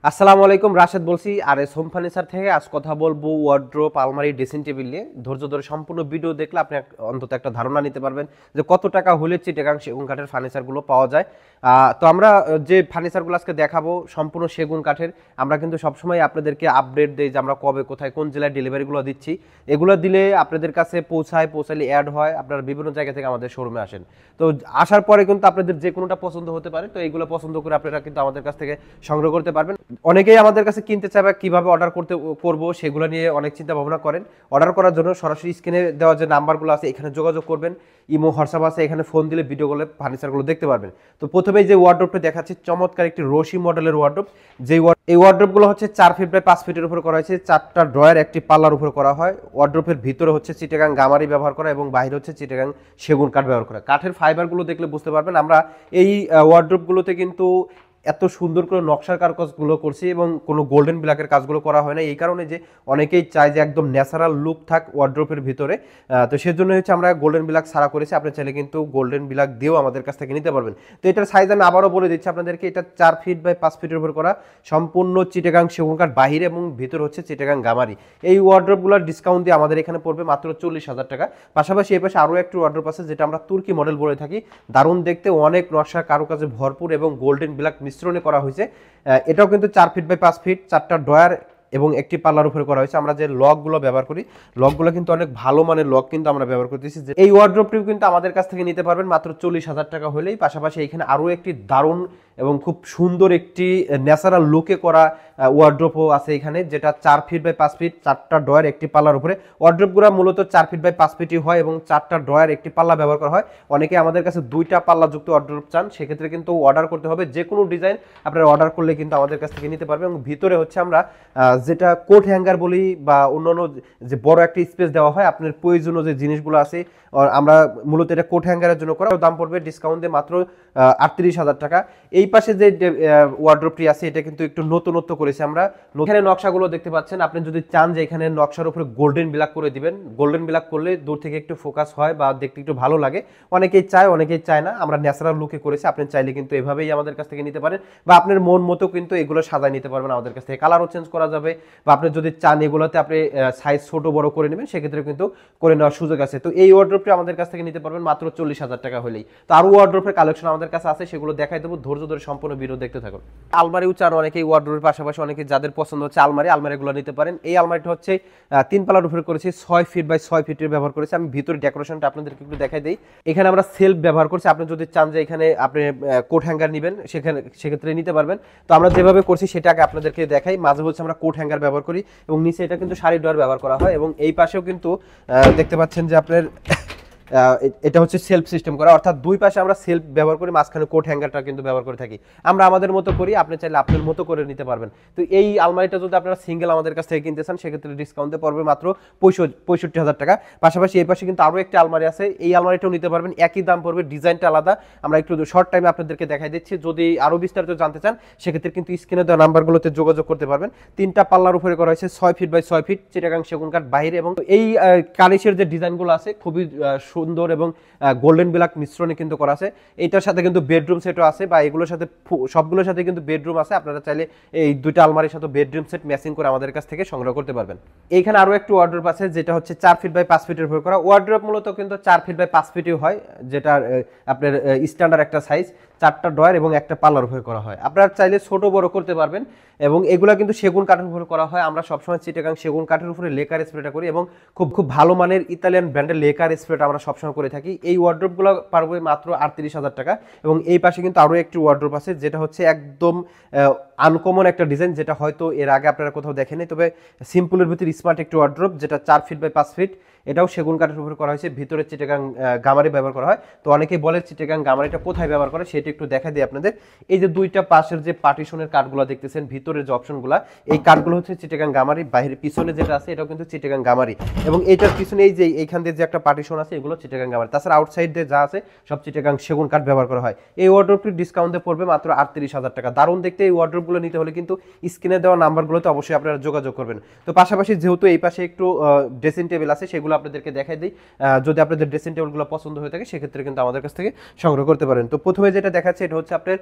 আসসালামু আলাইকুম, রাশেদ বলছি আর এস হোম ফার্নিচার থেকে। আজ কথা বলবো ওয়ার্ড্রোব, আলমারি, ড্রেসিং টেবিল নিয়ে। ধৈর্য ধরে সম্পূর্ণ ভিডিও দেখলে আপনি অন্তত একটা ধারণা নিতে পারবেন যে কত টাকা হলে চিটাগাং সেগুন কাঠের ফার্নিচারগুলো পাওয়া যায়। তো আমরা যে ফার্নিচারগুলো আজকে দেখাবো সম্পূর্ণ সেগুন কাঠের। আমরা কিন্তু সবসময় আপনাদেরকে আপডেট দিই যে আমরা কবে কোথায় কোন জেলায় ডেলিভারিগুলো দিচ্ছি। এগুলো দিলে আপনাদের কাছে পৌঁছালে অ্যাড হয়, আপনারা বিভিন্ন জায়গা থেকে আমাদের শোরুমে আসেন। তো আসার পরে কিন্তু আপনাদের যে কোনোটা পছন্দ হতে পারে, তো এইগুলো পছন্দ করে আপনারা কিন্তু আমাদের কাছ থেকে সংগ্রহ করতে পারবেন। অনেকেই আমাদের কাছে কিনতে চায় বা কিভাবে অর্ডার করব সেগুলো নিয়ে অনেক চিন্তা ভাবনা করেন। অর্ডার করার জন্য সরাসরি স্ক্রিনে দেওয়া যে নাম্বারগুলো আছে এখানে যোগাযোগ করবেন। ইমো, হোয়াটসঅ্যাপ আছে, এখানে ফোন দিলে ভিডিও কলে ফার্নিচারগুলো দেখতে পারবেন। তো প্রথমেই যে ওয়ার্ডরোবটা দেখাচ্ছি, চমৎকার একটি রশি মডেলের ওয়ার্ডরোব। এই ওয়ার্ডরোবগুলো হচ্ছে 4 ফিট বাই 5 ফিটের উপর করা হয়েছে, 4টা ড্রয়ার একটি পাল্লার উপর করা হয়। ওয়ার্ডরোবের ভিতরে হচ্ছে চিটাগাং গামারি ব্যবহার করা এবং বাইরে হচ্ছে চিটাগাং সেগুন কাঠ ব্যবহার করা। কাঠের ফাইবারগুলো দেখলে বুঝতে পারবেন আমরা এই ওয়ার্ডরোবগুলোতে কিন্তু এত সুন্দর করে নকশার কাজগুলো করছি এবং কোনো গোল্ডেন ব্ল্যাকের কাজগুলো করা হয় না। এই কারণে যে অনেকেই চায় যে একদম ন্যাচারাল লুক থাক ওয়ার্ড্রোপের ভিতরে, তো সেজন্য হচ্ছে আমরা গোল্ডেন ব্ল্যাক ছাড়া করেছি। আপনি চাইলে কিন্তু গোল্ডেন ব্ল্যাক দিয়েও আমাদের কাছ থেকে নিতে পারবেন। তো এটার সাইজ আমি আবারও বলে দিচ্ছি আপনাদেরকে, এটা 4 ফিট বাই 5 ফিটের উপর করা, সম্পূর্ণ চিটাগাং সেগুন কাঠ, বাহিরে এবং ভিতর হচ্ছে চিটাগাং গামারি। এই ওয়ার্ড্রোপগুলোর ডিসকাউন্ট দিয়ে আমাদের এখানে পড়বে মাত্র 40,000 টাকা। পাশাপাশি এই পাশে আরও একটি ওয়ার্ড্রোপ আছে যেটা আমরা তুর্কি মডেল বলে থাকি। দারুণ দেখতে, অনেক নকশা কারুকাজে ভরপুর এবং গোল্ডেন ব্ল্যাক মিশ্রণে করা হয়েছে। এটাও কিন্তু 4 ফিট বাই 5 ফিট, 4টা ড্রয়ার এবং একটি পাল্লার উপরে করা হয়েছে। আমরা যে লকগুলো ব্যবহার করি, লকগুলো কিন্তু অনেক ভালো মানের লক কিন্তু আমরা ব্যবহার করতেছি। এই ওয়ার্ড্রোবটিও কিন্তু আমাদের কাছ থেকে নিতে পারবেন মাত্র 40,000 টাকা হলেই। পাশাপাশি এখানে আরও একটি দারুণ এবং খুব সুন্দর একটি ন্যাচারাল লুকে করা ওয়ার্ড্রোবও আছে এখানে, যেটা 4 ফিট বাই 5 ফিট, 4টা ড্রয়ার একটি পাল্লার উপরে। ওয়ার্ড্রোবগুলো মূলত 4 ফিট বাই 5 ফিটই হয় এবং 4টা ড্রয়ার একটি পাল্লা ব্যবহার করা হয়। অনেকে আমাদের কাছে 2টা পাল্লাযুক্ত ওয়ার্ড্রোব চান, সেক্ষেত্রে কিন্তু অর্ডার করতে হবে। যে কোনো ডিজাইন আপনারা অর্ডার করলে কিন্তু আমাদের কাছ থেকে নিতে পারবেন। এবং ভিতরে হচ্ছে আমরা যেটা কোট হ্যাঙ্গার বলি বা অন্যান্য যে বড় একটা স্পেস দেওয়া হয় আপনার প্রয়োজনীয় যে জিনিসগুলো আছে, আমরা মূলত এটা কোট হ্যাঙ্গারের জন্য করা। দাম পড়বে ডিসকাউন্ট দিয়ে মাত্র 38,000 টাকা। এই পাশে যে ওয়ার্ড্রোবটি আছে এটা কিন্তু একটু নতুনত্ব করেছি আমরা। এখানে নকশাগুলো দেখতে পাচ্ছেন, আপনি যদি চান যে এখানে নকশার উপরে গোল্ডেন ব্ল্যাক করে দিবেন, গোল্ডেন ব্ল্যাক করলে দূর থেকে একটু ফোকাস হয় বা দেখতে একটু ভালো লাগে। অনেকেই চায়, অনেকেই চায় না। আমরা ন্যাচারাল লুকে করেছি, আপনি চাইলে কিন্তু এভাবেই আমাদের কাছ থেকে নিতে পারেন বা আপনার মন মতো কিন্তু এগুলো সাজায় নিতে পারবেন আমাদের কাছ থেকে। কালারও চেঞ্জ করা যাবে বা আপনি যদি চান এগুলোতে আপনি সাইজ ছোট বড় করে নেবেন, সেক্ষেত্রে কিন্তু করে নেওয়ার সুযোগ আছে। তো এই ওয়ার্ড্রোবটি আমাদের কাছ থেকে নিতে পারবেন মাত্র 40,000 টাকা হলেই। তো আরও ওয়ার্ড্রোবের কালেকশন আমাদের কাছে আছে, সেগুলো দেখাই দেবো। ধৈর্য ধরে সম্পূর্ণ ভিডিও দেখতে থাকুন। আলমারিও চান অনেকেই, ওয়ার্ড্রোবের পাশাপাশি অনেকে যাদের পছন্দ হচ্ছে আলমারিগুলো নিতে পারেন। এই আলমারিটা হচ্ছে 3 পাল্লার উপরে করেছি, 6 ফিট বাই 6 ফিটের ব্যবহার করেছি। আমি ভিতরে ডেকোরেশনটা আপনাদেরকে একটু দেখাই দিই। এখানে আমরা সেলফ ব্যবহার করছি, আপনি যদি চান যে এখানে আপনি কোট হ্যাঙ্গার নেবেন সেক্ষেত্রে নিতে পারবেন। তো আমরা যেভাবে করছি সেটা আগে আপনাদেরকে দেখাই। মাঝে হচ্ছে আমরা কোট হ্যাঙ্গার ব্যবহার করি এবং নিচে এটা কিন্তু শাড়ি ড্রয়ার ব্যবহার করা হয়। এবং এই পাশেও কিন্তু দেখতে পাচ্ছেন যে আপনার এটা হচ্ছে সেলফ সিস্টেম করা, অর্থাৎ দুই পাশে আমরা সেলফ ব্যবহার করি, মাঝখানে কোট হ্যাঙ্গারটা কিন্তু ব্যবহার করে থাকি। আমরা আমাদের মতো করি, আপনি চাইলে আপনার মতো করে নিতে পারবেন। তো এই আলমারিটা যদি আপনারা সিঙ্গেল আমাদের কাছ থেকে কিনতে চান, সেক্ষেত্রে ডিসকাউন্টে পড়বে মাত্র 65,000 টাকা। পাশাপাশি এই পাশে কিন্তু আরও একটি আলমারি আছে, এই আলমারিটাও নিতে পারবেন, একই দাম পড়বে, ডিজাইনটা আলাদা। আমরা একটু শর্ট টাইমে আপনাদেরকে দেখাই দিচ্ছি। যদি আরও বিস্তারিত জানতে চান সেক্ষেত্রে কিন্তু স্ক্রিনে দেওয়া নাম্বারগুলোতে যোগাযোগ করতে পারবেন। 3টা পাল্লার উপরে করা হয়েছে, 6 ফিট বাই 6 ফিট, চিটাগাং সেগুন কাঠ বাইরে। এবং এই কানিশের যে ডিজাইনগুলো আছে খুবই সুন্দর এবং গোল্ডেন ব্ল্যাক মিশ্রণে কিন্তু করা আছে। এইটার সাথে কিন্তু বেডরুম সেটও আছে, বা এগুলোর সাথে সবগুলোর সাথে কিন্তু বেডরুম আছে। আপনারা চাইলে এই 2টা আলমারির সাথে বেডরুম সেট ম্যাচিং করে আমাদের কাছ থেকে সংগ্রহ করতে পারবেন। এইখানে আরও একটু ওয়ার্ড্রোব আছে যেটা হচ্ছে 4 ফিট বাই 5 ফিটের উপর করা। ওয়ার্ড্রোব মূলত কিন্তু 4 ফিট বাই 5 ফিটই হয়, যেটা আপনার স্ট্যান্ডার্ড একটা সাইজ, 4টা ড্রয়ার এবং একটা পাল্লার উপরে করা হয়। আপনারা চাইলে ছোট বড় করতে পারবেন। এবং এগুলো কিন্তু সেগুন কাঠের উপরে করা হয়। আমরা সবসময় চিটাগাং সেগুন কাঠের উপরে লেকার স্প্রেটা করি এবং খুব খুব ভালো মানের ইতালিয়ান ব্র্যান্ডের লেকার স্প্রেটা আমরা সবসময় করে থাকি। এই ওয়ার্ড্রোবগুলো পারবে মাত্র 38,000 টাকা। এবং এই পাশে কিন্তু আরও একটি ওয়ার্ড্রোব আছে যেটা হচ্ছে একদম আনকমন একটা ডিজাইন, যেটা হয়তো এর আগে আপনারা কোথাও দেখেনি। তবে সিম্পলের ভিতরে স্মার্ট একটি ওয়ার্ড্রোব, যেটা 4 ফিট বাই 5 ফিট, এটাও সেগুন কাঠের উপরে করা হয়েছে। ভিতরে চিটাগাং গামারি ব্যবহার করা হয়। তো অনেকেই বলে চিটাগাং গামারিটা কোথায় ব্যবহার করে, সেটা একটু দেখা দিই আপনাদের। এই যে 2টা পাশের যে পার্টিশনের কাঠগুলো দেখতেছেন, ভিতরের যে অপশনগুলো, এই কাঠগুলো হচ্ছে চিটাগাং গামারি। বাইরে পিছনে যেটা আছে এটাও কিন্তু চিটাগাং গামারি। এবং এইটার পিছনে এই যে এইখান দিয়ে যে একটা পার্টিশন আছে, এগুলো চিটাগাং গামারি। তাছাড়া আউটসাইড দিয়ে যা আছে সব চিটাগাং সেগুন কাঠ ব্যবহার করা হয়। এই ওয়ার্ড্রোবটির ডিসকাউন্টে পড়বে মাত্র 38,000 টাকা। দারুণ দেখতে এই ওয়ার্ড্রোবগুলো স্ক্রিনশটগুলো নিতে হলে কিন্তু স্ক্রিনে দেওয়া নাম্বারগুলোতে অবশ্যই আপনারা যোগাযোগ করবেন। তো পাশাপাশি যেহেতু এই পাশে একটু ড্রেসিং টেবিল আছে সেগুলো আপনাদেরকে দেখাই দিই, যদি আপনাদের ড্রেসিং টেবিলগুলো পছন্দ হয়ে থাকে সেক্ষেত্রে কিন্তু আমাদের কাছ থেকে সংগ্রহ করতে পারেন। তো প্রথমে যেটা দেখাচ্ছে এটা হচ্ছে আপনার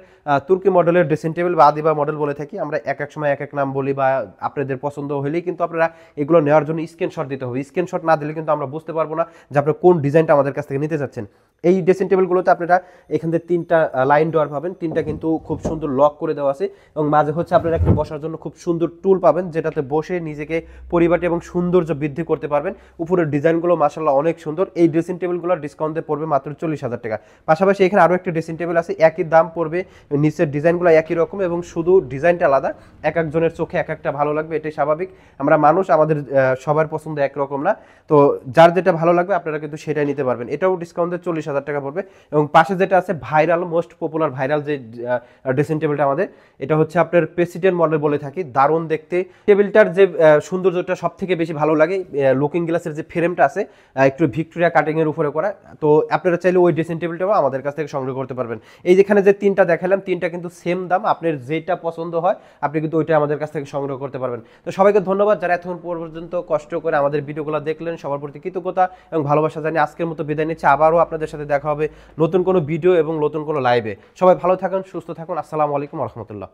তুর্কি মডেলের ড্রেসিং টেবিল বা আদিবা মডেল বলে থাকি আমরা, এক এক সময় এক এক নাম বলি, বা আপনাদের পছন্দ হলেই কিন্তু আপনারা এগুলো নেওয়ার জন্য স্ক্রিনশট দিতে হবে। স্ক্রিনশট না দিলে কিন্তু আমরা বুঝতে পারবো না যে আপনারা কোন ডিজাইনটা আমাদের কাছ থেকে নিতে যাচ্ছেন। এই ড্রেসিং টেবিলগুলোতে আপনারা এখান থেকে 3টা লাইন ডোর পাবেন, 3টা কিন্তু খুব সুন্দর লক করে দেওয়া আছে, এবং মাঝে হচ্ছে আপনারা একটা বসার জন্য খুব সুন্দর টুল পাবেন যেটাতে বসে নিজেকে পরিপাটি এবং সৌন্দর্য বৃদ্ধি করতে পারবেন। উপরের ডিজাইনগুলো মাশাআল্লাহ অনেক সুন্দর। এই ড্রেসিং টেবিলগুলোর ডিসকাউন্টে পড়বে মাত্র 40,000 টাকা। পাশাপাশি এখানে আরও একটা ড্রেসিং টেবিল আছে, একই দাম পড়বে, নিচের ডিজাইনগুলো একই রকম এবং শুধু ডিজাইনটা আলাদা। এক একজনের চোখে এক একটা ভালো লাগবে, এটাই স্বাভাবিক, আমরা মানুষ, আমাদের সবার পছন্দ একরকম না। তো যার যেটা ভালো লাগবে আপনারা কিন্তু সেটাই নিতে পারবেন। এটাও ডিসকাউন্টে 40,000 টাকা পড়বে। এবং পাশে যেটা আছে ভাইরাল, মোস্ট পপুলার ভাইরাল যে ড্রেসিং টেবিলটা আমাদের, এটা হচ্ছে আপনার প্রেসিডেন্ট মডেল বলে থাকি, দারুণ দেখতে। টেবিলটার যে সৌন্দর্যটা সব থেকে বেশি ভালো লাগে, লুকিং গ্লাসের যে ফ্রেমটা আছে একটু ভিক্টোরিয়া কাটিং এর উপরে করা। তো আপনারা চাইলে ওই ড্রেসিং টেবিলটাও আমাদের কাছ থেকে সংগ্রহ করতে পারবেন। এই যেখানে যে 3টা দেখালাম 3টা কিন্তু সেম দাম, আপনার যেটা পছন্দ হয় আপনি কিন্তু ওইটা আমাদের কাছ থেকে সংগ্রহ করতে পারবেন। তো সবাইকে ধন্যবাদ যারা এতক্ষণ পর্যন্ত কষ্ট করে আমাদের ভিডিওগুলো দেখলেন, সবার প্রতি কৃতজ্ঞতা এবং ভালোবাসা জানিয়ে আজকের মতো বিদায় নিচ্ছি। আবারও আপনাদের সাথে দেখা হবে নতুন কোনো ভিডিও এবং নতুন কোনো লাইভে। সবাই ভালো থাকুন, সুস্থ থাকুন। আসসালামু আলাইকুম ওয়া রাহমাতুল্লাহ।